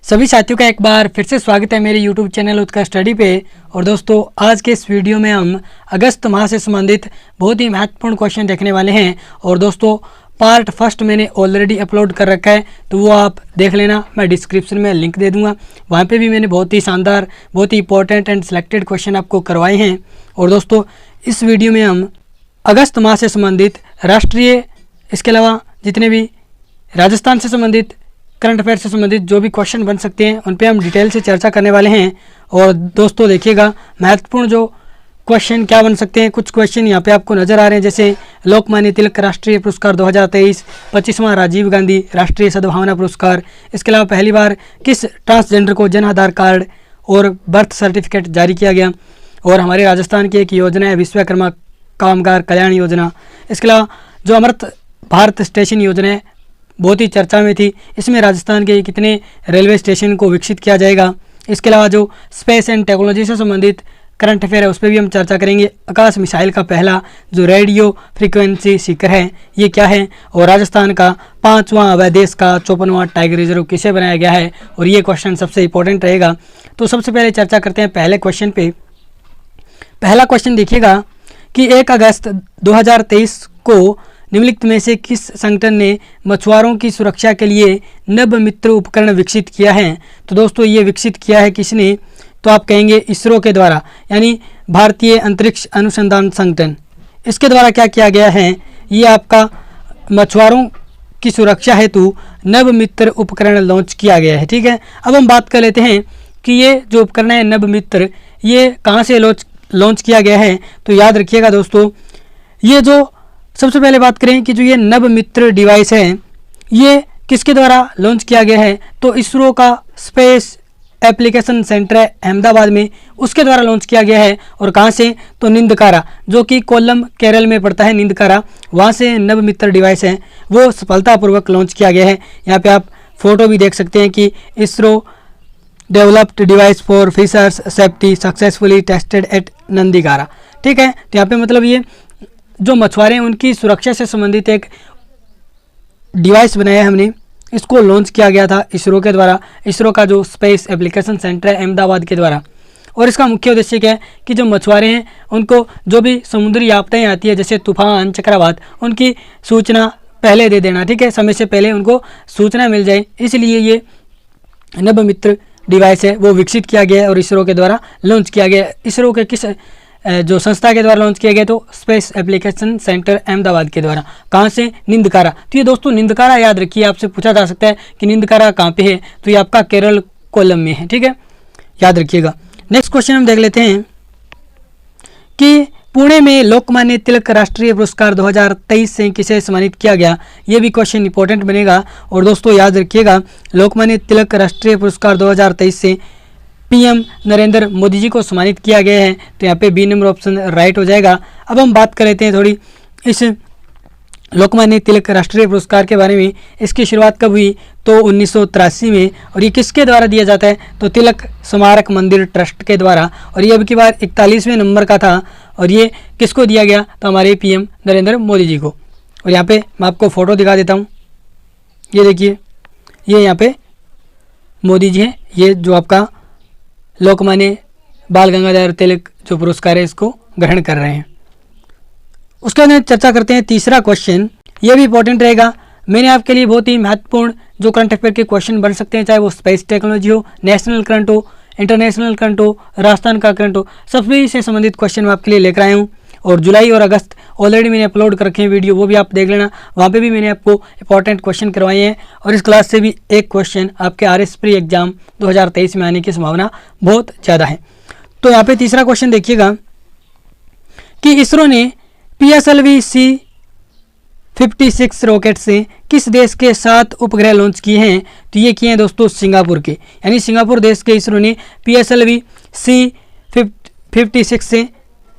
सभी साथियों का एक बार फिर से स्वागत है मेरे YouTube चैनल उत्कर्ष स्टडी पे। और दोस्तों आज के इस वीडियो में हम अगस्त माह से संबंधित बहुत ही महत्वपूर्ण क्वेश्चन देखने वाले हैं। और दोस्तों पार्ट फर्स्ट मैंने ऑलरेडी अपलोड कर रखा है, तो वो आप देख लेना, मैं डिस्क्रिप्शन में लिंक दे दूंगा। वहाँ पे भी मैंने बहुत ही शानदार, बहुत ही इंपॉर्टेंट एंड सिलेक्टेड क्वेश्चन आपको करवाए हैं। और दोस्तों इस वीडियो में हम अगस्त माह से संबंधित राष्ट्रीय, इसके अलावा जितने भी राजस्थान से संबंधित, करंट अफेयर से संबंधित जो भी क्वेश्चन बन सकते हैं उन पे हम डिटेल से चर्चा करने वाले हैं। और दोस्तों देखिएगा महत्वपूर्ण जो क्वेश्चन क्या बन सकते हैं। कुछ क्वेश्चन यहाँ पे आपको नजर आ रहे हैं, जैसे लोकमान्य तिलक राष्ट्रीय पुरस्कार 2023, 25वां राजीव गांधी राष्ट्रीय सद्भावना पुरस्कार, इसके अलावा पहली बार किस ट्रांसजेंडर को जन आधार कार्ड और बर्थ सर्टिफिकेट जारी किया गया। और हमारे राजस्थान की एक योजना है विश्वकर्मा कामगार कल्याण योजना। इसके अलावा जो अमृत भारत स्टेशन योजना है बहुत ही चर्चा में थी, इसमें राजस्थान के कितने रेलवे स्टेशन को विकसित किया जाएगा। इसके अलावा जो स्पेस एंड टेक्नोलॉजी से संबंधित करंट अफेयर है उस पर भी हम चर्चा करेंगे। आकाश मिसाइल का पहला जो रेडियो फ्रीक्वेंसी सीकर है ये क्या है, और राजस्थान का 5वां अवैध देश का 54वां टाइगर रिजर्व किसे बनाया गया है, और ये क्वेश्चन सबसे इंपॉर्टेंट रहेगा। तो सबसे पहले चर्चा करते हैं पहले क्वेश्चन पे। पहला क्वेश्चन देखिएगा कि 1 अगस्त 2023 को निम्नलिखित में से किस संगठन ने मछुआरों की सुरक्षा के लिए नभ मित्र उपकरण विकसित किया है। तो दोस्तों ये विकसित किया है किसने, तो आप कहेंगे इसरो के द्वारा, यानी भारतीय अंतरिक्ष अनुसंधान संगठन। इसके द्वारा क्या किया गया है, ये आपका मछुआरों की सुरक्षा हेतु नभ मित्र उपकरण लॉन्च किया गया है। ठीक है, अब हम बात कर लेते हैं कि ये जो उपकरण है नभ मित्र ये कहाँ से लॉन्च किया गया है। तो याद रखिएगा दोस्तों, ये जो सबसे पहले बात करें कि जो ये नभ मित्र डिवाइस है ये किसके द्वारा लॉन्च किया गया है, तो इसरो का स्पेस एप्लीकेशन सेंटर है अहमदाबाद में, उसके द्वारा लॉन्च किया गया है। और कहाँ से, तो निंदकारा, जो कि कोल्लम केरल में पड़ता है निंदकारा, वहाँ से नभ मित्र डिवाइस है वो सफलतापूर्वक लॉन्च किया गया है। यहाँ पे आप फोटो भी देख सकते हैं कि ISRO developed device for fishers safety successfully tested at Nandikara. ठीक है, तो यहाँ पे मतलब ये जो मछुआरे हैं उनकी सुरक्षा से संबंधित एक डिवाइस बनाया है हमने, इसको लॉन्च किया गया था इसरो के द्वारा, इसरो का जो स्पेस एप्लीकेशन सेंटर है अहमदाबाद के द्वारा। और इसका मुख्य उद्देश्य क्या है कि जो मछुआरे हैं उनको जो भी समुद्री आपदाएं आती है जैसे तूफान चक्रवात, उनकी सूचना पहले दे देना। ठीक है, समय से पहले उनको सूचना मिल जाए, इसलिए ये नभ मित्र डिवाइस है वो विकसित किया गया है और इसरो के द्वारा लॉन्च किया गया। इसरो के किस जो संस्था के द्वारा लॉन्च किया गया, तो स्पेस एप्लीकेशन सेंटर अहमदाबाद के द्वारा। कहाँ से, निंदकारा। तो ये दोस्तों निंदकारा याद रखिए, आपसे पूछा जा सकता है कि निंदकारा कहाँ पे है, तो ये आपका केरल कोल्लम में है। ठीक है, याद रखिएगा। नेक्स्ट क्वेश्चन हम देख लेते हैं कि पुणे में लोकमान्य तिलक राष्ट्रीय पुरस्कार 2023 से किसे सम्मानित किया गया। ये भी क्वेश्चन इंपॉर्टेंट बनेगा। और दोस्तों याद रखिएगा लोकमान्य तिलक राष्ट्रीय पुरस्कार 2023 से पीएम नरेंद्र मोदी जी को सम्मानित किया गया है। तो यहाँ पे बी नंबर ऑप्शन राइट हो जाएगा। अब हम बात कर लेते हैं थोड़ी इस लोकमान्य तिलक राष्ट्रीय पुरस्कार के बारे में। इसकी शुरुआत कब हुई, तो 1983 में। और ये किसके द्वारा दिया जाता है, तो तिलक स्मारक मंदिर ट्रस्ट के द्वारा। और ये अब की बार 41वें नंबर का था। और ये किसको दिया गया, तो हमारे पीएम नरेंद्र मोदी जी को। और यहाँ पे मैं आपको फ़ोटो दिखा देता हूँ, ये देखिए, ये यहाँ पे मोदी जी हैं, ये जो आपका लोकमान्य बाल गंगाधर तिलक जो पुरस्कार है इसको ग्रहण कर रहे हैं। उसके बाद चर्चा करते हैं तीसरा क्वेश्चन, ये भी इंपॉर्टेंट रहेगा। मैंने आपके लिए बहुत ही महत्वपूर्ण जो करंट अफेयर के क्वेश्चन बन सकते हैं, चाहे वो स्पेस टेक्नोलॉजी हो, नेशनल करंट हो, इंटरनेशनल करंट हो, राजस्थान का करंट हो, सभी से संबंधित क्वेश्चन मैं आपके लिए लेकर आया हूँ। और जुलाई और अगस्त ऑलरेडी मैंने अपलोड कर रखे हैं वीडियो, वो भी आप देख लेना, वहाँ पे भी मैंने आपको इंपॉर्टेंट क्वेश्चन करवाए हैं। और इस क्लास से भी एक क्वेश्चन आपके RS प्री एग्जाम 2023 में आने की संभावना बहुत ज़्यादा है। तो यहाँ पे तीसरा क्वेश्चन देखिएगा कि इसरो ने PSLV C56 रॉकेट से किस देश के 7 उपग्रह लॉन्च किए हैं। तो ये किए हैं दोस्तों सिंगापुर के, यानी सिंगापुर देश के इसरो ने PSLV C56 से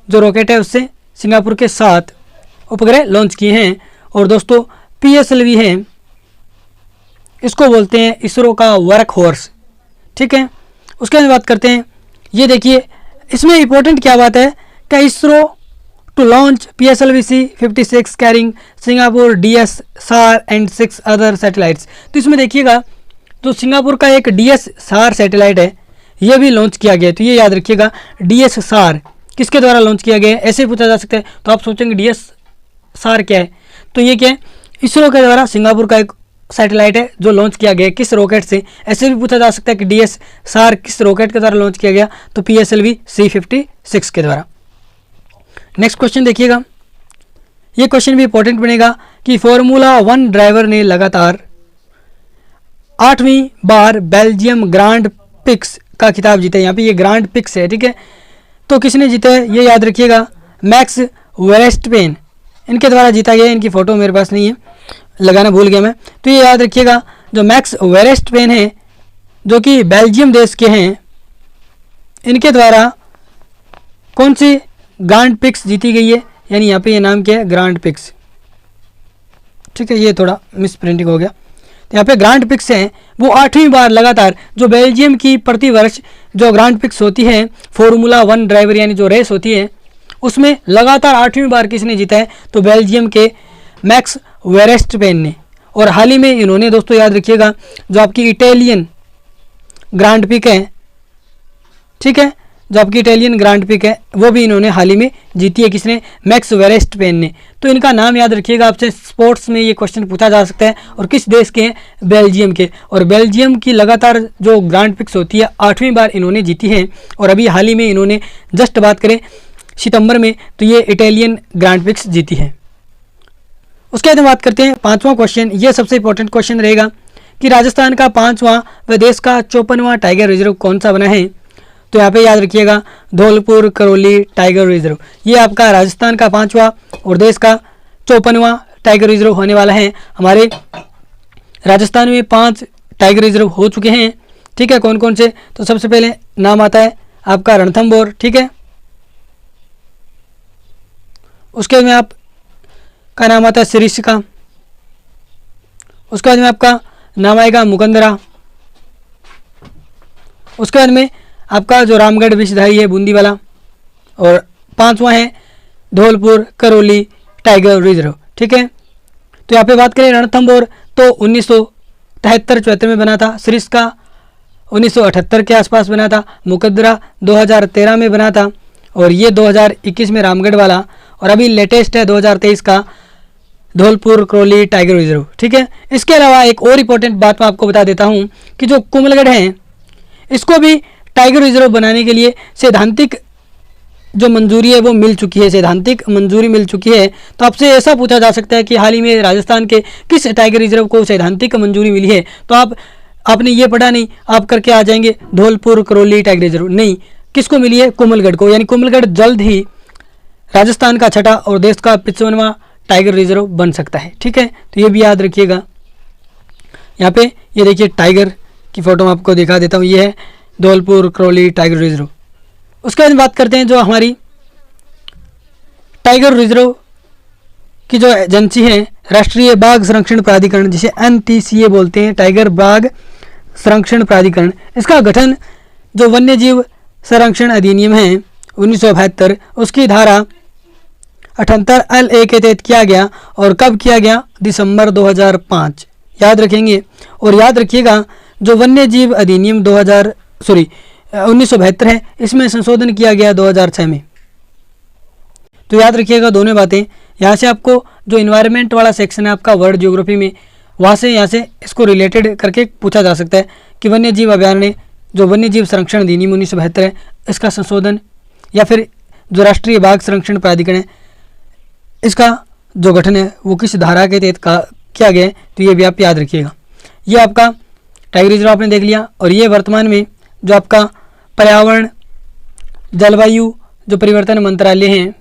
जो रॉकेट है उससे सिंगापुर के 7 उपग्रह लॉन्च किए हैं। और दोस्तों PSLV है, इसको बोलते हैं इसरो का वर्क हॉर्स। ठीक है, उसके बाद बात करते हैं, ये देखिए इसमें इंपॉर्टेंट क्या बात है कि ISRO to launch PSLV C56 carrying Singapore DS SAR and 6 other satellites. तो इसमें देखिएगा जो सिंगापुर का एक DSSAR सैटेलाइट है ये भी लॉन्च किया गया है। तो ये याद रखिएगा, DSSAR किसके द्वारा लॉन्च किया गया है, ऐसे पूछा जा सकता है। तो आप सोचेंगे DSSAR क्या है, तो ये क्या है, इसरो के द्वारा सिंगापुर का एक सैटेलाइट है जो लॉन्च किया गया है किस रॉकेट से। ऐसे भी पूछा जा सकता है कि DSSAR किस रॉकेट के द्वारा लॉन्च किया गया, तो PSLV C56 के द्वारा। नेक्स्ट क्वेश्चन देखिएगा, ये क्वेश्चन भी इंपॉर्टेंट बनेगा कि फॉर्मूला 1 ड्राइवर ने लगातार 8वीं बार बेल्जियम ग्रांड पिक्स का खिताब जीता है। यहाँ पे ये ग्रांड पिक्स है, ठीक है। तो किसने जीता है, ये याद रखिएगा, मैक्स वेरेस्टपेन इनके द्वारा जीता गया है। इनकी फ़ोटो मेरे पास नहीं है, लगाना भूल गया मैं। तो ये याद रखिएगा, जो मैक्स वेरेस्टपेन है जो कि बेल्जियम देश के हैं, इनके द्वारा कौन सी ग्रांड पिक्स जीती गई है, यानी यहाँ पे ये नाम क्या है, ग्रांड पिक्स, ठीक है। ये थोड़ा मिस प्रिंटिंग हो गया। तो यहाँ पे ग्रांड पिक्स हैं वो 8वीं बार लगातार, जो बेल्जियम की प्रतिवर्ष जो ग्रांड पिक्स होती है फॉर्मूला 1 ड्राइवर यानी जो रेस होती है उसमें लगातार 8वीं बार किसने जीता है, तो बेल्जियम के मैक्स वेरेस्टपेन ने। और हाल ही में इन्होंने दोस्तों याद रखिएगा, जो आपकी इटालियन ग्रांड पिक है, ठीक है, जो आपकी इटालियन ग्रांड पिक है वो भी इन्होंने हाल ही में जीती है, किसने, मैक्स वेरेस्टपेन ने। तो इनका नाम याद रखिएगा, आपसे स्पोर्ट्स में ये क्वेश्चन पूछा जा सकता है। और किस देश के हैं, बेल्जियम के। और बेल्जियम की लगातार जो ग्रांड पिक्स होती है 8वीं बार इन्होंने जीती है। और अभी हाल ही में इन्होंने जस्ट बात करें सितंबर में, तो ये इटालियन ग्रांड पिक्स जीती है। उसके बाद बात करते हैं 5वां क्वेश्चन, ये सबसे इंपॉर्टेंट क्वेश्चन रहेगा कि राजस्थान का 5वां व देश का 54वां टाइगर रिजर्व कौन सा बना है। तो यहाँ पे याद रखिएगा, धौलपुर करौली टाइगर रिजर्व, ये आपका राजस्थान का 5वां और देश का 54वां टाइगर रिजर्व होने वाला है। हमारे राजस्थान में 5 टाइगर रिजर्व हो चुके हैं, ठीक है। कौन कौन से, तो सबसे पहले नाम आता है आपका रणथंभौर, ठीक है। उसके बाद में आपका नाम आता है सिरिस्का। उसके बाद में आपका नाम आएगा मुकंदरा। उसके बाद में आपका जो रामगढ़ विषधारी है बूंदी वाला। और 5वां है धौलपुर करौली टाइगर रिजर्व, ठीक है। तो यहाँ पे बात करें रणथंभौर, तो 1973-74 में बना था। सिरिस्का 1978 के आसपास बना था। मुकंदरा 2013 में बना था। और ये 2021 में रामगढ़ वाला। और अभी लेटेस्ट है 2023 का धौलपुर करौली टाइगर रिजर्व, ठीक है। इसके अलावा एक और इम्पोर्टेंट बात मैं आपको बता देता हूँ कि जो कुंभलगढ़ है इसको भी टाइगर रिजर्व बनाने के लिए सैद्धांतिक जो मंजूरी है वो मिल चुकी है, सैद्धांतिक मंजूरी मिल चुकी है। तो आपसे ऐसा पूछा जा सकता है कि हाल ही में राजस्थान के किस टाइगर रिजर्व को सैद्धांतिक मंजूरी मिली है। तो आपने ये पढ़ा नहीं, आप करके आ जाएंगे धौलपुर करौली टाइगर रिजर्व, नहीं, किसको मिली है, कुंभलगढ़ को। यानी कुंभलगढ़ जल्द ही राजस्थान का 6ठा और देश का 55वां टाइगर रिजर्व बन सकता है, ठीक है। तो ये भी याद रखिएगा। यहाँ पे ये देखिए टाइगर की फ़ोटो मैं आपको दिखा देता हूँ, ये है धौलपुर करौली टाइगर रिजर्व। उसके बाद बात करते हैं जो हमारी टाइगर रिजर्व की जो एजेंसी है, राष्ट्रीय बाघ संरक्षण प्राधिकरण, जिसे NTCA बोलते हैं, टाइगर बाघ संरक्षण प्राधिकरण। इसका गठन जो वन्य जीव संरक्षण अधिनियम है 1972 उसकी धारा 78LA के तहत किया गया। और कब किया गया, दिसंबर 2005, याद रखेंगे। और याद रखिएगा जो वन्य जीव अधिनियम 1972 है, इसमें संशोधन किया गया 2006 में। तो याद रखिएगा दोनों बातें। यहाँ से आपको जो इन्वायरमेंट वाला सेक्शन है आपका वर्ल्ड ज्योग्राफी में, वहाँ से यहाँ से इसको रिलेटेड करके पूछा जा सकता है कि वन्य जीव अभयारण्य जो वन्य जीव संरक्षण अधिनियम 1972 है इसका संशोधन, या फिर जो राष्ट्रीय बाघ संरक्षण प्राधिकरण है इसका जो गठन है वो किस धारा के तहत किया गया है। तो ये भी आप याद रखिएगा। ये आपका टाइगर रिजर्व आपने देख लिया। और ये वर्तमान में जो आपका पर्यावरण जलवायु जो परिवर्तन मंत्रालय है,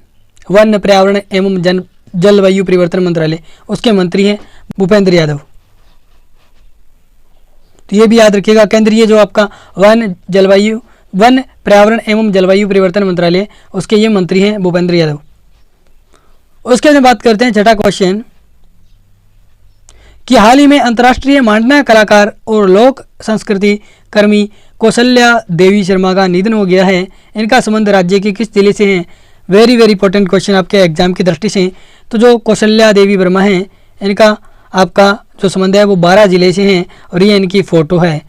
वन पर्यावरण एवं जलवायु परिवर्तन मंत्रालय, उसके मंत्री हैं भूपेंद्र यादव। तो ये भी याद रखिएगा, केंद्रीय जो आपका वन पर्यावरण एवं जलवायु परिवर्तन मंत्रालय, उसके ये मंत्री हैं भूपेंद्र यादव। उसके बाद बात करते हैं 6ठा क्वेश्चन कि हाल ही में अंतर्राष्ट्रीय मांडना कलाकार और लोक संस्कृति कर्मी कौशल्या देवी शर्मा का निधन हो गया है। इनका संबंध राज्य के किस जिले से है। वेरी इंपॉर्टेंट क्वेश्चन आपके एग्जाम की दृष्टि से। तो जो कौशल्या देवी वर्मा हैं इनका आपका जो संबंध है वो 12 जिले से हैं और ये इनकी फ़ोटो है।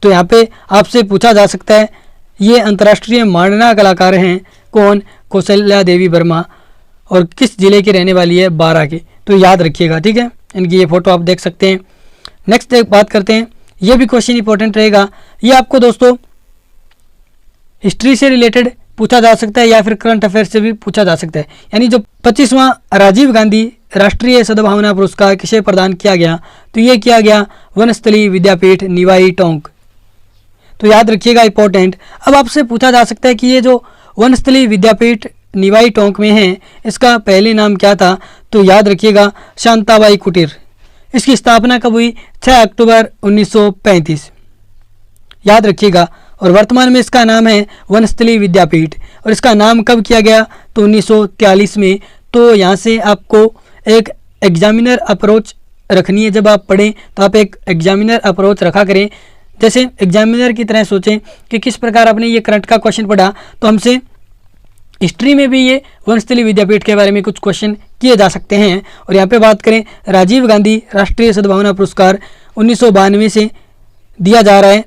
तो यहाँ पे आपसे पूछा जा सकता है ये अंतर्राष्ट्रीय मांडना कलाकार हैं कौन? कौशल्या देवी वर्मा। और किस जिले की रहने वाली है? 12 की। तो याद रखिएगा, ठीक है। इनकी ये फ़ोटो आप देख सकते हैं। नेक्स्ट एक बात करते हैं, ये भी क्वेश्चन इंपॉर्टेंट रहेगा। ये आपको दोस्तों हिस्ट्री से रिलेटेड पूछा जा सकता है या फिर करंट अफेयर से भी पूछा जा सकता है। यानी जो 25वां राजीव गांधी राष्ट्रीय सद्भावना पुरस्कार किसे प्रदान किया गया? तो ये किया गया वनस्थली विद्यापीठ निवाई टोंक। तो याद रखिएगा, इंपॉर्टेंट। अब आपसे पूछा जा सकता है कि ये जो वनस्थली विद्यापीठ निवाई टोंक में है इसका पहले नाम क्या था? तो याद रखिएगा शांताबाई कुटीर। इसकी स्थापना कब हुई? 6 अक्टूबर 1935। याद रखिएगा। और वर्तमान में इसका नाम है वनस्थली विद्यापीठ। और इसका नाम कब किया गया? तो 1943 में। तो यहाँ से आपको एक एग्जामिनर अप्रोच रखनी है। जब आप पढ़ें तो आप एक एग्जामिनर अप्रोच रखा करें। जैसे एग्जामिनर की तरह सोचें कि किस प्रकार आपने ये करंट का क्वेश्चन पढ़ा, तो हमसे हिस्ट्री में भी ये वनस्थली विद्यापीठ के बारे में कुछ क्वेश्चन किए जा सकते हैं। और यहाँ पे बात करें राजीव गांधी राष्ट्रीय सद्भावना पुरस्कार 1992 से दिया जा रहा है।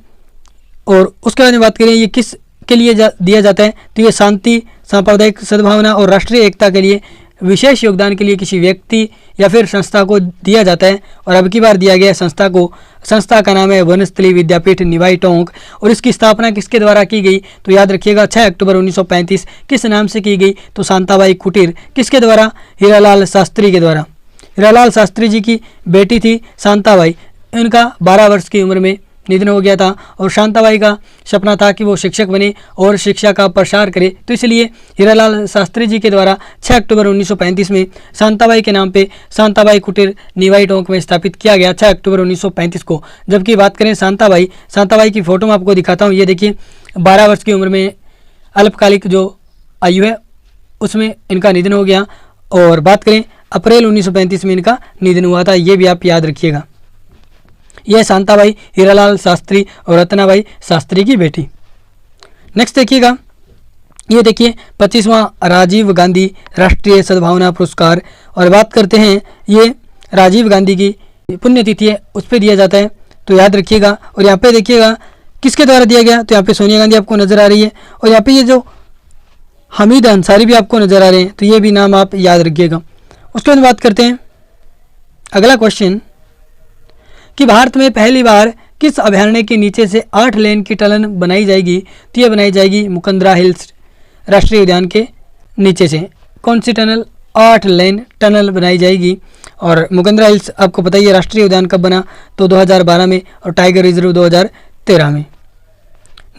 और उसके बारे में बात करें ये किस के लिए दिया जाता है? तो ये शांति, सांप्रदायिक सद्भावना और राष्ट्रीय एकता के लिए विशेष योगदान के लिए किसी व्यक्ति या फिर संस्था को दिया जाता है। और अब की बार दिया गया संस्था को। संस्था का नाम है वनस्थली विद्यापीठ निवाई टोंक। और इसकी स्थापना किसके द्वारा की गई? तो याद रखिएगा 6 अक्टूबर 1935। किस नाम से की गई? तो शांताबाई कुटीर। किसके द्वारा? हीरालाल शास्त्री के द्वारा। हीरालाल शास्त्री जी की बेटी थी शांताबाई। इनका 12 वर्ष की उम्र में निधन हो गया था। और शांताबाई का सपना था कि वो शिक्षक बने और शिक्षा का प्रसार करे। तो इसलिए हीरालाल शास्त्री जी के द्वारा 6 अक्टूबर 1935 में शांताबाई के नाम पे शांताबाई कुटीर निवाई टोंक में स्थापित किया गया 6 अक्टूबर 1935 को। जबकि बात करें शांताबाई की फ़ोटो मैं आपको दिखाता हूँ। ये देखिए 12 वर्ष की उम्र में अल्पकालिक जो आयु है उसमें इनका निधन हो गया। और बात करें अप्रैल 1935 में इनका निधन हुआ था। ये भी आप याद रखिएगा। यह शांताबाई हीरालाल शास्त्री और रत्नाबाई शास्त्री की बेटी। नेक्स्ट देखिएगा, ये देखिए 25वां राजीव गांधी राष्ट्रीय सद्भावना पुरस्कार। और बात करते हैं ये राजीव गांधी की पुण्यतिथि है उस पर दिया जाता है। तो याद रखिएगा। और यहाँ पे देखिएगा किसके द्वारा दिया गया? तो यहाँ पे सोनिया गांधी आपको नज़र आ रही है। और यहाँ पे ये जो हमीद अंसारी भी आपको नज़र आ रहे हैं। तो ये भी नाम आप याद रखिएगा। उसके बाद बात करते हैं अगला क्वेश्चन कि भारत में पहली बार किस अभयारण्य के नीचे से 8 लेन की टनल बनाई जाएगी? तो ये बनाई जाएगी मुकंदरा हिल्स राष्ट्रीय उद्यान के नीचे से। कौन सी टनल? 8 लेन टनल बनाई जाएगी। और मुकंदरा हिल्स आपको पता ही है राष्ट्रीय उद्यान कब बना? तो 2012 में। और टाइगर रिजर्व 2013 में।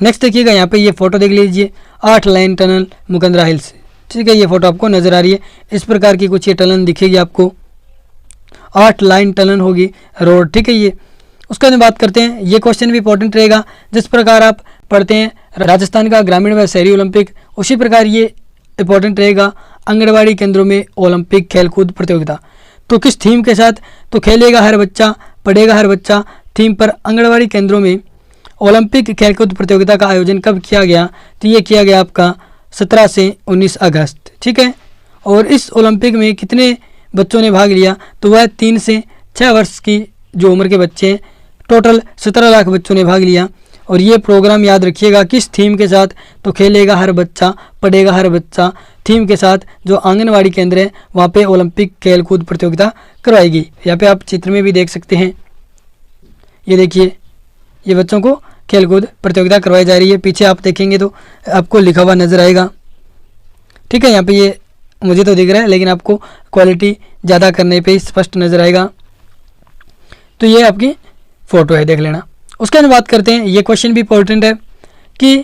नेक्स्ट देखिएगा, यहाँ पे ये फ़ोटो देख लीजिए 8 लेन टनल मुकंदरा हिल्स। ठीक है, ये फ़ोटो आपको नज़र आ रही है। इस प्रकार की कुछ ये टनल दिखेगी आपको। 8 लाइन टनल होगी रोड। ठीक है, ये उसके बाद बात करते हैं। ये क्वेश्चन भी इंपॉर्टेंट रहेगा। जिस प्रकार आप पढ़ते हैं राजस्थान का ग्रामीण व शहरी ओलंपिक, उसी प्रकार ये इंपॉर्टेंट रहेगा आंगनबाड़ी केंद्रों में ओलंपिक खेलकूद प्रतियोगिता। तो किस थीम के साथ? तो खेलेगा हर बच्चा पढ़ेगा हर बच्चा थीम पर आंगनबाड़ी केंद्रों में ओलंपिक खेलकूद प्रतियोगिता का आयोजन कब किया गया? तो ये किया गया आपका 17 से 19 अगस्त। ठीक है। और इस ओलंपिक में कितने बच्चों ने भाग लिया? तो वह 3 से 6 वर्ष की जो उम्र के बच्चे हैं, टोटल 17 लाख बच्चों ने भाग लिया। और ये प्रोग्राम याद रखिएगा किस थीम के साथ? तो खेलेगा हर बच्चा पढ़ेगा हर बच्चा थीम के साथ जो आंगनवाड़ी केंद्र है वहाँ पे ओलंपिक खेलकूद प्रतियोगिता करवाएगी। यहाँ पे आप चित्र में भी देख सकते हैं। ये देखिए, ये बच्चों को खेलकूद प्रतियोगिता करवाई जा रही है। पीछे आप देखेंगे तो आपको लिखा हुआ नज़र आएगा। ठीक है, यहाँ पे ये मुझे तो दिख रहा है लेकिन आपको क्वालिटी ज़्यादा करने पे स्पष्ट नज़र आएगा। तो ये आपकी फ़ोटो है, देख लेना। उसके बाद बात करते हैं, ये क्वेश्चन भी इंपॉर्टेंट है कि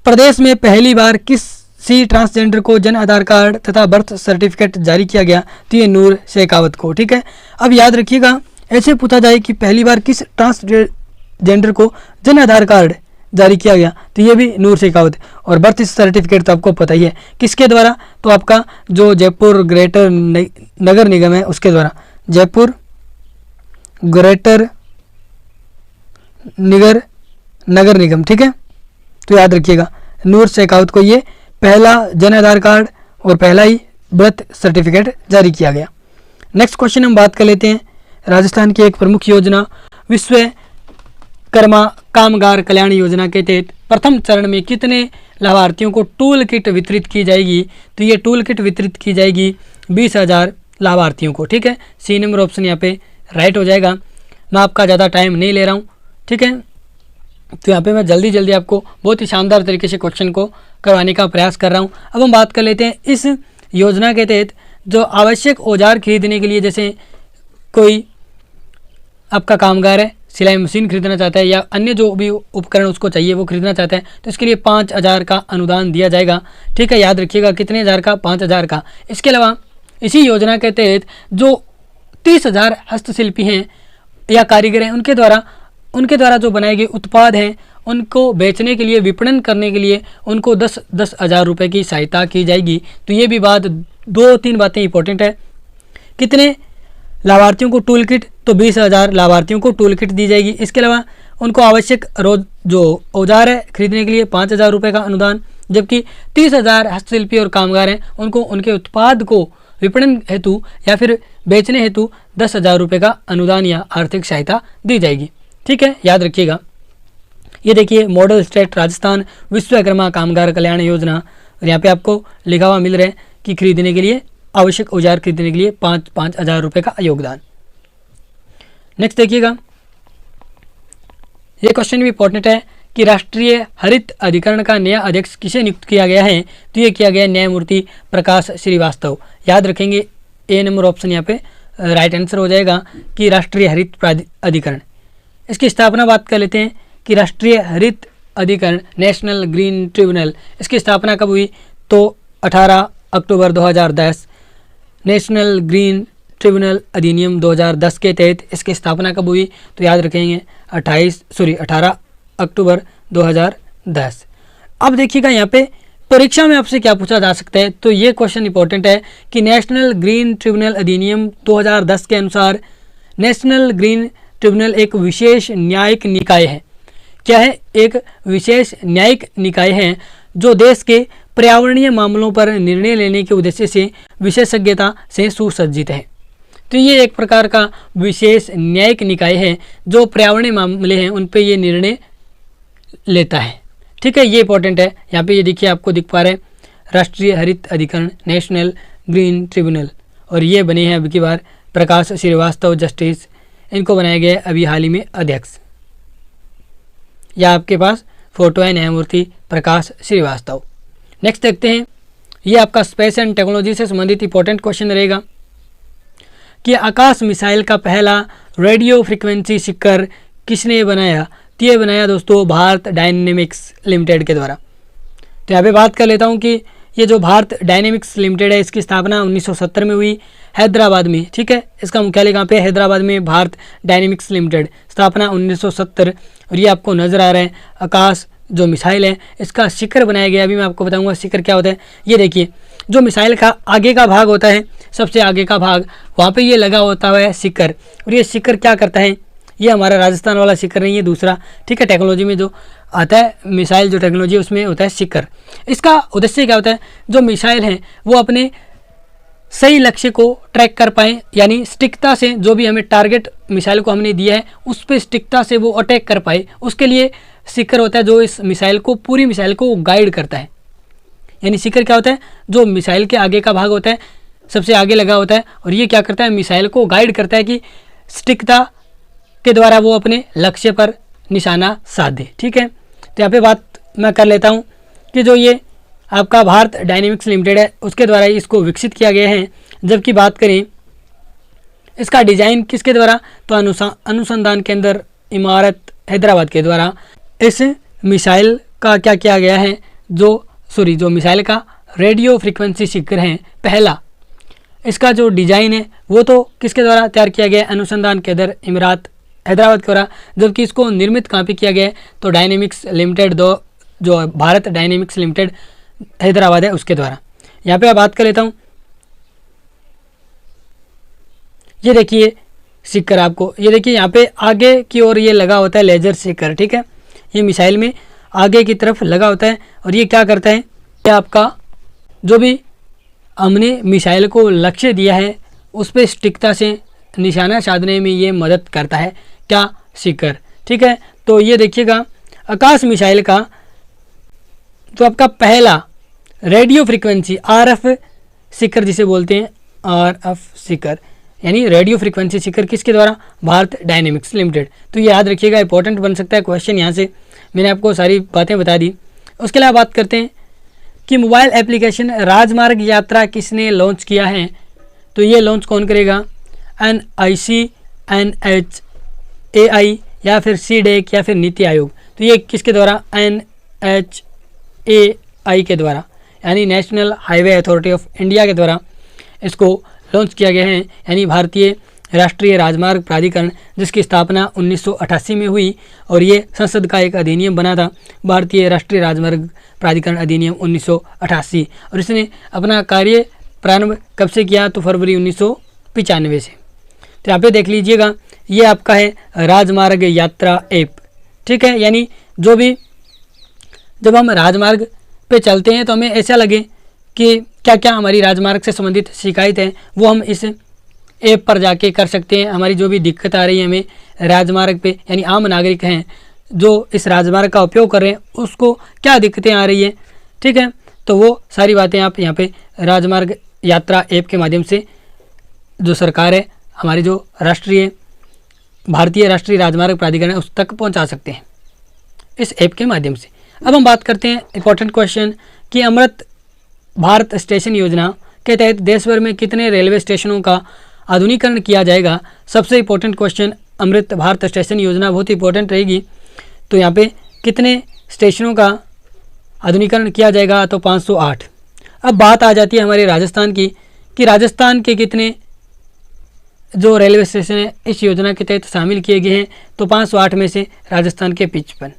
प्रदेश में पहली बार किसी ट्रांसजेंडर को जन आधार कार्ड तथा बर्थ सर्टिफिकेट जारी किया गया? तो ये नूर शेखावत को। ठीक है, अब याद रखिएगा ऐसे पूछा जाए कि पहली बार किस ट्रांसजेंडर को जन आधार कार्ड जारी किया गया? तो ये भी नूर शेखावत। और बर्थ सर्टिफिकेट तो आपको पता ही है किसके द्वारा? तो आपका जो जयपुर ग्रेटर नगर निगम है उसके द्वारा, जयपुर ग्रेटर नगर निगम। ठीक है, तो याद रखिएगा नूर शेखावत को ये पहला जन आधार कार्ड और पहला ही बर्थ सर्टिफिकेट जारी किया गया। नेक्स्ट क्वेश्चन हम बात कर लेते हैं राजस्थान की एक प्रमुख योजना विश्वकर्मा कामगार कल्याण योजना के तहत प्रथम चरण में कितने लाभार्थियों को टूल किट वितरित की जाएगी? तो ये टूल किट वितरित की जाएगी 20,000 लाभार्थियों को। ठीक है, सी नंबर ऑप्शन यहाँ पे राइट हो जाएगा। मैं आपका ज़्यादा टाइम नहीं ले रहा हूँ। ठीक है, तो यहाँ पे मैं जल्दी जल्दी आपको बहुत ही शानदार तरीके से क्वेश्चन को करवाने का प्रयास कर रहा हूँ। अब हम बात कर लेते हैं इस योजना के तहत जो आवश्यक औजार खरीदने के लिए, जैसे कोई आपका कामगार है, सिलाई मशीन खरीदना चाहता है या अन्य जो भी उपकरण उसको चाहिए वो खरीदना चाहता है, तो इसके लिए 5,000 का अनुदान दिया जाएगा। ठीक है, याद रखिएगा कितने हज़ार का? 5,000 का। इसके अलावा इसी योजना के तहत जो 30,000 हस्तशिल्पी हैं या कारीगर हैं उनके द्वारा जो बनाए गए उत्पाद हैं उनको बेचने के लिए, विपणन करने के लिए उनको 10 हज़ार रुपये की सहायता की जाएगी। तो ये भी बात, 2-3 बातें इंपॉर्टेंट है। कितने लाभार्थियों को टूल किट? तो 20,000 लाभार्थियों को टूल किट दी जाएगी। इसके अलावा उनको आवश्यक जो औजार है खरीदने के लिए 5,000 रुपये का अनुदान, जबकि 30,000 हस्तशिल्पी और कामगार हैं उनको उनके उत्पाद को विपणन हेतु या फिर बेचने हेतु 10,000 रुपये का अनुदान या आर्थिक सहायता दी जाएगी। ठीक है, याद रखिएगा। ये देखिए मॉडल स्टेट राजस्थान विश्वकर्मा कामगार कल्याण योजना, और यहाँ पे आपको लिखा हुआ मिल रहा है कि खरीदने के लिए, आवश्यक औजार खरीदने के लिए 5-5 हज़ार रुपये का योगदान। नेक्स्ट देखिएगा, ये क्वेश्चन भी इंपॉर्टेंट है कि राष्ट्रीय हरित अधिकरण का नया अध्यक्ष किसे नियुक्त किया गया है? तो ये किया गया न्यायमूर्ति प्रकाश श्रीवास्तव। याद रखेंगे ए नंबर ऑप्शन यहाँ पे राइट आंसर हो जाएगा कि राष्ट्रीय हरित अधिकरण। इसकी स्थापना बात कर लेते हैं कि राष्ट्रीय हरित अधिकरण नेशनल ग्रीन ट्रिब्यूनल, इसकी स्थापना कब हुई? तो 18 अक्टूबर 2010। नेशनल ग्रीन ट्रिब्यूनल अधिनियम 2010 के तहत इसकी स्थापना कब हुई? तो याद रखेंगे 18 अक्टूबर 2010। अब देखिएगा यहाँ पे परीक्षा में आपसे क्या पूछा जा सकता है, तो ये क्वेश्चन इंपॉर्टेंट है कि नेशनल ग्रीन ट्रिब्यूनल अधिनियम 2010 के अनुसार नेशनल ग्रीन ट्रिब्यूनल एक विशेष न्यायिक निकाय है। क्या है? एक विशेष न्यायिक निकाय है जो देश के पर्यावरणीय मामलों पर निर्णय लेने के उद्देश्य से विशेषज्ञता से सुसज्जित है। तो ये एक प्रकार का विशेष न्यायिक निकाय है जो पर्यावरणीय मामले हैं उन पे ये निर्णय लेता है। ठीक है, ये इंपॉर्टेंट है। यहाँ पे ये देखिए आपको दिख पा रहा है राष्ट्रीय हरित अधिकरण नेशनल ग्रीन ट्रिब्यूनल, और ये बने हैं अभी की बार प्रकाश श्रीवास्तव जस्टिस, इनको बनाया गया अभी हाल ही में अध्यक्ष। या आपके पास फोटो है न्यायमूर्ति प्रकाश श्रीवास्तव। नेक्स्ट देखते हैं, ये आपका स्पेस एंड टेक्नोलॉजी से संबंधित इंपॉर्टेंट क्वेश्चन रहेगा कि आकाश मिसाइल का पहला रेडियो फ्रीक्वेंसी शिखर किसने बनाया? तो ये बनाया दोस्तों भारत डायनेमिक्स लिमिटेड के द्वारा। तो यहाँ पे बात कर लेता हूँ कि ये जो भारत डायनेमिक्स लिमिटेड है इसकी स्थापना 1970 में हुई हैदराबाद में। ठीक है, इसका मुख्यालय कहाँ पे? हैदराबाद में भारत डायनेमिक्स लिमिटेड, स्थापना 1970। और ये आपको नज़र आ रहा है आकाश जो मिसाइल है इसका शिखर बनाया गया। अभी मैं आपको बताऊंगा शिखर क्या होता है। ये देखिए जो मिसाइल का आगे का भाग होता है, सबसे आगे का भाग, वहाँ पे ये लगा होता है शिखर। और ये शिखर क्या करता है? ये हमारा राजस्थान वाला शिखर नहीं है, दूसरा। ठीक है, टेक्नोलॉजी में जो आता है मिसाइल जो टेक्नोलॉजी है उसमें होता है शिखर। इसका उद्देश्य क्या होता है? जो मिसाइल हैं वो अपने सही लक्ष्य को ट्रैक कर पाएँ, यानी सटीकता से जो भी हमें टारगेट मिसाइल को हमने दिया है उस पर सटीकता से वो अटैक कर पाए, उसके लिए शिखर होता है जो इस मिसाइल को, पूरी मिसाइल को गाइड करता है। यानी शिखर क्या होता है? जो मिसाइल के आगे का भाग होता है, सबसे आगे लगा होता है, और ये क्या करता है? मिसाइल को गाइड करता है कि सटीकता के द्वारा वो अपने लक्ष्य पर निशाना साधे। ठीक है, तो यहाँ पे बात मैं कर लेता हूँ कि जो ये आपका भारत डायनेमिक्स लिमिटेड है उसके द्वारा इसको विकसित किया गया है। जबकि बात करें इसका डिजाइन किसके द्वारा? तो अनुसंधान केंद्र इमारत हैदराबाद के द्वारा इस मिसाइल का क्या किया गया है? जो मिसाइल का रेडियो फ्रीक्वेंसी शिखर है पहला, इसका जो डिजाइन है वो तो किसके द्वारा तैयार किया गया है? अनुसंधान केंद्र इमारत हैदराबाद के द्वारा। जबकि इसको निर्मित कहाँ पे किया गया है? तो डायनेमिक्स लिमिटेड जो भारत डायनेमिक्स लिमिटेड हैदराबाद है उसके द्वारा। यहाँ पे बात कर लेता हूँ, ये देखिए शिखर, आपको ये देखिए यहाँ पे आगे की ओर ये लगा होता है लेजर शिखर। ठीक है, ये मिसाइल में आगे की तरफ लगा होता है, और ये क्या करता है? ये आपका जो भी हमने मिसाइल को लक्ष्य दिया है उस पर सटीकता से निशाना साधने में ये मदद करता है, क्या शिखर। ठीक है, तो ये देखिएगा आकाश मिसाइल का तो आपका पहला रेडियो फ्रीक्वेंसी RF शिखर जिसे बोलते हैं, RF शिखर यानी रेडियो फ्रीक्वेंसी शिखर किसके द्वारा, भारत डायनेमिक्स लिमिटेड। तो ये याद रखिएगा, इंपॉर्टेंट बन सकता है क्वेश्चन, यहाँ से मैंने आपको सारी बातें बता दी। उसके अलावा बात करते हैं कि मोबाइल एप्लीकेशन राजमार्ग यात्रा किसने लॉन्च किया है। तो ये लॉन्च कौन करेगा, NIC, NHAI या फिर CDAC या फिर नीति आयोग। तो ये किसके द्वारा, NHAI के द्वारा यानी national highway authority of India के द्वारा इसको लॉन्च किया गया है, यानी भारतीय राष्ट्रीय राजमार्ग प्राधिकरण, जिसकी स्थापना 1988 में हुई और ये संसद का एक अधिनियम बना था, भारतीय राष्ट्रीय राजमार्ग प्राधिकरण अधिनियम 1988। और इसने अपना कार्य प्रारंभ कब से किया, तो फरवरी 1995 से। तो यहाँ पे देख लीजिएगा, ये आपका है राजमार्ग यात्रा ऐप। ठीक है, यानी जो भी जब हम राजमार्ग पे चलते हैं तो हमें ऐसा लगे कि क्या क्या हमारी राजमार्ग से संबंधित शिकायत है, वो हम इस ऐप पर जाके कर सकते हैं। हमारी जो भी दिक्कत आ रही है हमें राजमार्ग पे, यानी आम नागरिक हैं जो इस राजमार्ग का उपयोग कर रहे हैं, उसको क्या दिक्कतें आ रही है, ठीक है, तो वो सारी बातें आप यहाँ पे राजमार्ग यात्रा ऐप के माध्यम से जो सरकार है, हमारी जो भारतीय राष्ट्रीय राजमार्ग प्राधिकरण है, उस तक पहुँचा सकते हैं इस ऐप के माध्यम से। अब हम बात करते हैं इंपॉर्टेंट क्वेश्चन कि अमृत भारत स्टेशन योजना के तहत देश भर में कितने रेलवे स्टेशनों का आधुनिकीकरण किया जाएगा। सबसे important question, Amrit Bharat station योजना बहुत इंपॉर्टेंट रहेगी। तो यहाँ पे कितने स्टेशनों का आधुनिकीकरण किया जाएगा, तो 508। अब बात आ जाती है हमारे राजस्थान की कि राजस्थान के कितने जो रेलवे स्टेशन है इस योजना के तहत शामिल किए गए हैं, तो 508 में से राजस्थान के 55।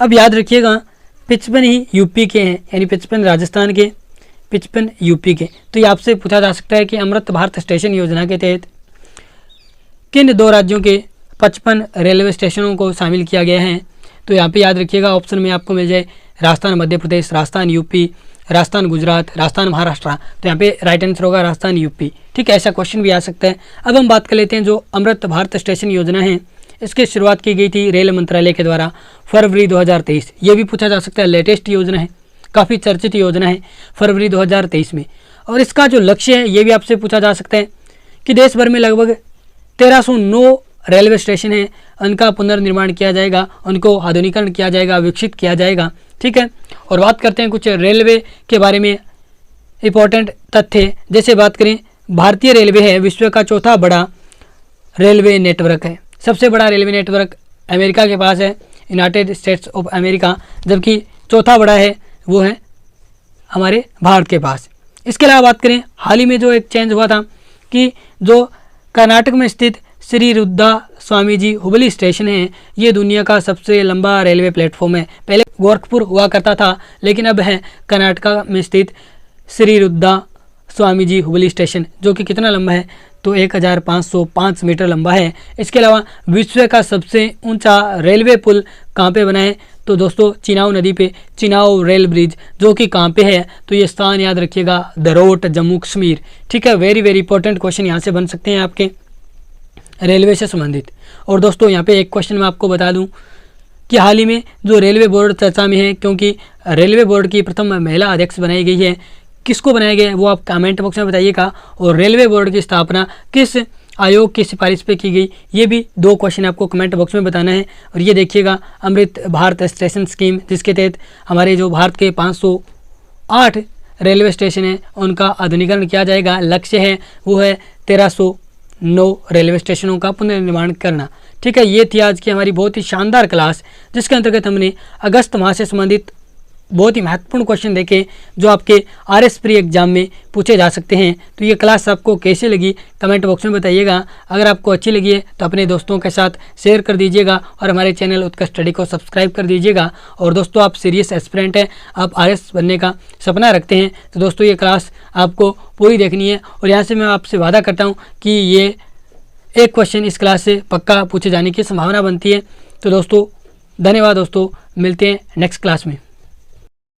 अब याद रखिएगा 55 ही यूपी के हैं, यानी 55 राजस्थान के, 55 यूपी के। तो ये आपसे पूछा जा सकता है कि अमृत भारत स्टेशन योजना के तहत किन दो राज्यों के 55 रेलवे स्टेशनों को शामिल किया गया है। तो यहाँ पे याद रखिएगा ऑप्शन में आपको मिल जाए राजस्थान मध्य प्रदेश, राजस्थान यूपी, राजस्थान गुजरात, राजस्थान महाराष्ट्र। तो यहाँ पे राइट आंसर होगा राजस्थान यूपी। ठीक है, ऐसा क्वेश्चन भी आ सकता है। अब हम बात कर लेते हैं जो अमृत भारत स्टेशन योजना है, इसकी शुरुआत की गई थी रेल मंत्रालय के द्वारा फरवरी 2023। ये भी पूछा जा सकता है, लेटेस्ट योजना है, काफ़ी चर्चित योजना है, फरवरी 2023 में। और इसका जो लक्ष्य है ये भी आपसे पूछा जा सकता है कि देश भर में लगभग 1309 रेलवे स्टेशन है, उनका पुनर्निर्माण किया जाएगा, उनको आधुनिकीकरण किया जाएगा, विकसित किया जाएगा। ठीक है, और बात करते हैं कुछ रेलवे के बारे में इंपॉर्टेंट तथ्य। जैसे बात करें, भारतीय रेलवे है विश्व का चौथा बड़ा रेलवे नेटवर्क है। सबसे बड़ा रेलवे नेटवर्क अमेरिका के पास है, यूनाइटेड स्टेट्स ऑफ अमेरिका, जबकि चौथा बड़ा है वो है हमारे भारत के पास। इसके अलावा बात करें, हाल ही में जो एक चेंज हुआ था कि जो कर्नाटक में स्थित श्री रुद्धा स्वामी जी हुबली स्टेशन है, ये दुनिया का सबसे लंबा रेलवे प्लेटफॉर्म है। पहले गोरखपुर हुआ करता था, लेकिन अब है कर्नाटका में स्थित श्री रुद्धा स्वामी जी हुबली स्टेशन, जो कि कितना लंबा है, तो 1505 मीटर लंबा है। इसके अलावा विश्व का सबसे ऊंचा रेलवे पुल कहाँ पे बना है, तो दोस्तों चिनाव नदी पे चिनाव रेल ब्रिज, जो कि कहाँ पे है, तो ये स्थान याद रखिएगा दरोट, जम्मू कश्मीर। ठीक है, वेरी वेरी इंपॉर्टेंट क्वेश्चन यहाँ से बन सकते हैं आपके रेलवे से संबंधित। और दोस्तों यहाँ पे एक क्वेश्चन मैं आपको बता दूँ कि हाल ही में जो रेलवे बोर्ड चर्चा में है, क्योंकि रेलवे बोर्ड की प्रथम महिला अध्यक्ष बनाई गई है। किसको बनाया गया है वो आप कमेंट बॉक्स में बताइएगा। और रेलवे बोर्ड की स्थापना किस आयोग की सिफारिश पे की गई, ये भी 2 क्वेश्चन आपको कमेंट बॉक्स में बताना है। और ये देखिएगा अमृत भारत स्टेशन स्कीम, जिसके तहत हमारे जो भारत के 508 रेलवे स्टेशन हैं उनका आधुनिकीकरण किया जाएगा। लक्ष्य है वो है 1309 रेलवे स्टेशनों का पुनर्निर्माण करना। ठीक है, ये थी आज की हमारी बहुत ही शानदार क्लास, जिसके अंतर्गत हमने अगस्त माह से संबंधित बहुत ही महत्वपूर्ण क्वेश्चन देखे जो आपके RS प्री एग्जाम में पूछे जा सकते हैं। तो ये क्लास आपको कैसे लगी कमेंट बॉक्स में बताइएगा। अगर आपको अच्छी लगी है तो अपने दोस्तों के साथ शेयर कर दीजिएगा और हमारे चैनल उत्कर्ष स्टडी को सब्सक्राइब कर दीजिएगा। और दोस्तों आप सीरियस एस्पिरेंट हैं, आप RS बनने का सपना रखते हैं, तो दोस्तों ये क्लास आपको पूरी देखनी है। और यहाँ से मैं आपसे वादा करता हूँ कि ये एक क्वेश्चन इस क्लास से पक्का पूछे जाने की संभावना बनती है। तो दोस्तों धन्यवाद दोस्तों, मिलते हैं नेक्स्ट क्लास में।